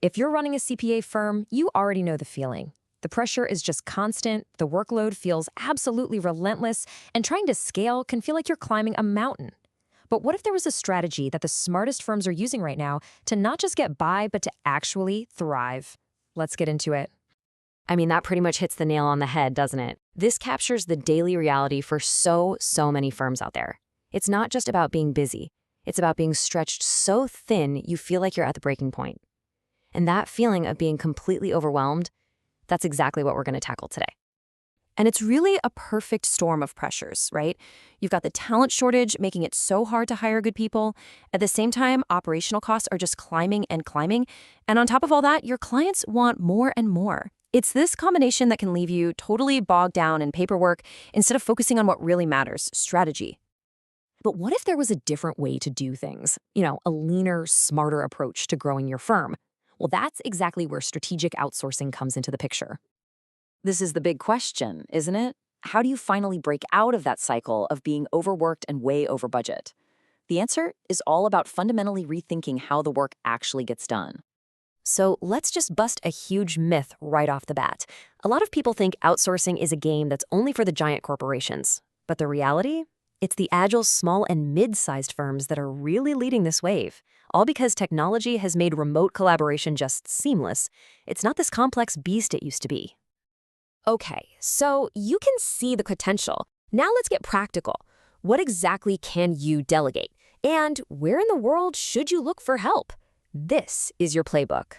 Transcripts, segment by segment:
If you're running a CPA firm, you already know the feeling. The pressure is just constant, the workload feels absolutely relentless, and trying to scale can feel like you're climbing a mountain. But what if there was a strategy that the smartest firms are using right now to not just get by, but to actually thrive? Let's get into it. I mean, that pretty much hits the nail on the head, doesn't it? This captures the daily reality for so many firms out there. It's not just about being busy. It's about being stretched so thin you feel like you're at the breaking point. And that feeling of being completely overwhelmed, that's exactly what we're going to tackle today. And it's really a perfect storm of pressures, right? You've got the talent shortage making it so hard to hire good people. At the same time, operational costs are just climbing and climbing. And on top of all that, your clients want more and more. It's this combination that can leave you totally bogged down in paperwork instead of focusing on what really matters, strategy. But what if there was a different way to do things? A leaner, smarter approach to growing your firm? Well, that's exactly where strategic outsourcing comes into the picture. This is the big question, isn't it? How do you finally break out of that cycle of being overworked and way over budget? The answer is all about fundamentally rethinking how the work actually gets done. So let's just bust a huge myth right off the bat. A lot of people think outsourcing is a game that's only for the giant corporations. But the reality? It's the agile small and mid-sized firms that are really leading this wave. All because technology has made remote collaboration just seamless. It's not this complex beast it used to be. Okay, so you can see the potential. Now let's get practical. What exactly can you delegate? And where in the world should you look for help? This is your playbook.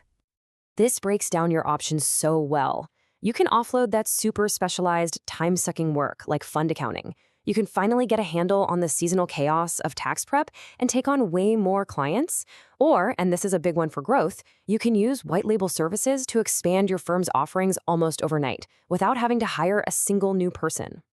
This breaks down your options so well. You can offload that super specialized, time-sucking work like fund accounting. You can finally get a handle on the seasonal chaos of tax prep and take on way more clients. Or, and this is a big one for growth, you can use white label services to expand your firm's offerings almost overnight without having to hire a single new person.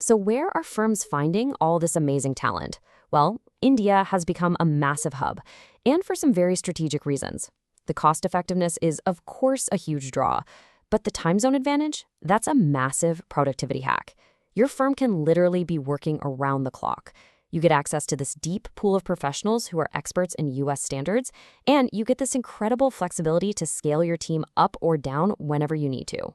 So where are firms finding all this amazing talent? Well, India has become a massive hub, and for some very strategic reasons. The cost effectiveness is, of course, a huge draw, but the time zone advantage, that's a massive productivity hack. Your firm can literally be working around the clock. You get access to this deep pool of professionals who are experts in US standards, and you get this incredible flexibility to scale your team up or down whenever you need to.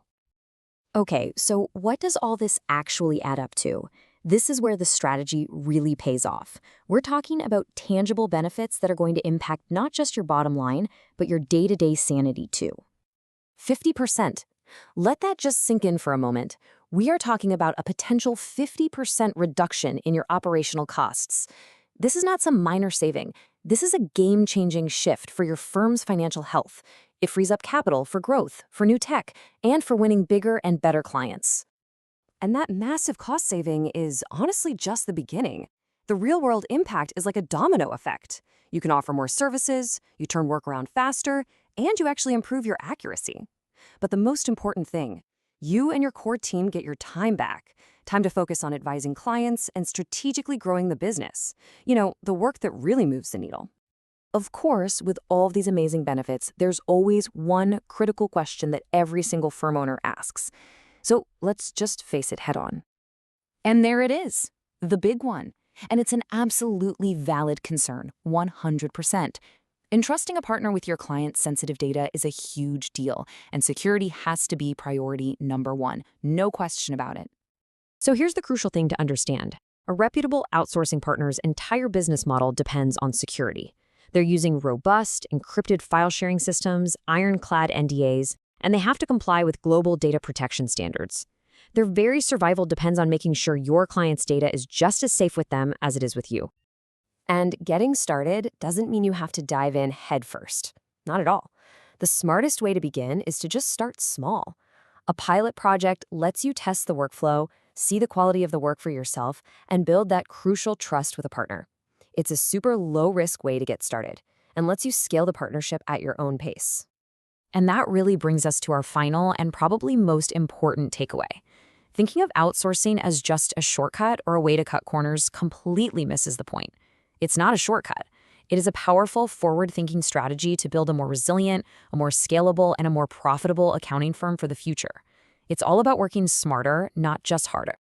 Okay, so what does all this actually add up to? This is where the strategy really pays off. We're talking about tangible benefits that are going to impact not just your bottom line, but your day-to-day sanity too. 50%. Let that just sink in for a moment. We are talking about a potential 50% reduction in your operational costs. This is not some minor saving. This is a game-changing shift for your firm's financial health. It frees up capital for growth, for new tech, and for winning bigger and better clients. And that massive cost saving is honestly just the beginning. The real-world impact is like a domino effect. You can offer more services, you turn work around faster, and you actually improve your accuracy. But the most important thing, you and your core team get your time back. Time to focus on advising clients and strategically growing the business. The work that really moves the needle. Of course, with all of these amazing benefits, there's always one critical question that every single firm owner asks. So let's just face it head on. And there it is, the big one. And it's an absolutely valid concern, 100%. Entrusting a partner with your client's sensitive data is a huge deal, and security has to be priority number one, no question about it. So here's the crucial thing to understand. A reputable outsourcing partner's entire business model depends on security. They're using robust, encrypted file sharing systems, ironclad NDAs, and they have to comply with global data protection standards. Their very survival depends on making sure your client's data is just as safe with them as it is with you. And getting started doesn't mean you have to dive in headfirst. Not at all. The smartest way to begin is to just start small. A pilot project lets you test the workflow, see the quality of the work for yourself, and build that crucial trust with a partner. It's a super low-risk way to get started and lets you scale the partnership at your own pace. And that really brings us to our final and probably most important takeaway. Thinking of outsourcing as just a shortcut or a way to cut corners completely misses the point. It's not a shortcut. It is a powerful, forward-thinking strategy to build a more resilient, a more scalable, and a more profitable accounting firm for the future. It's all about working smarter, not just harder.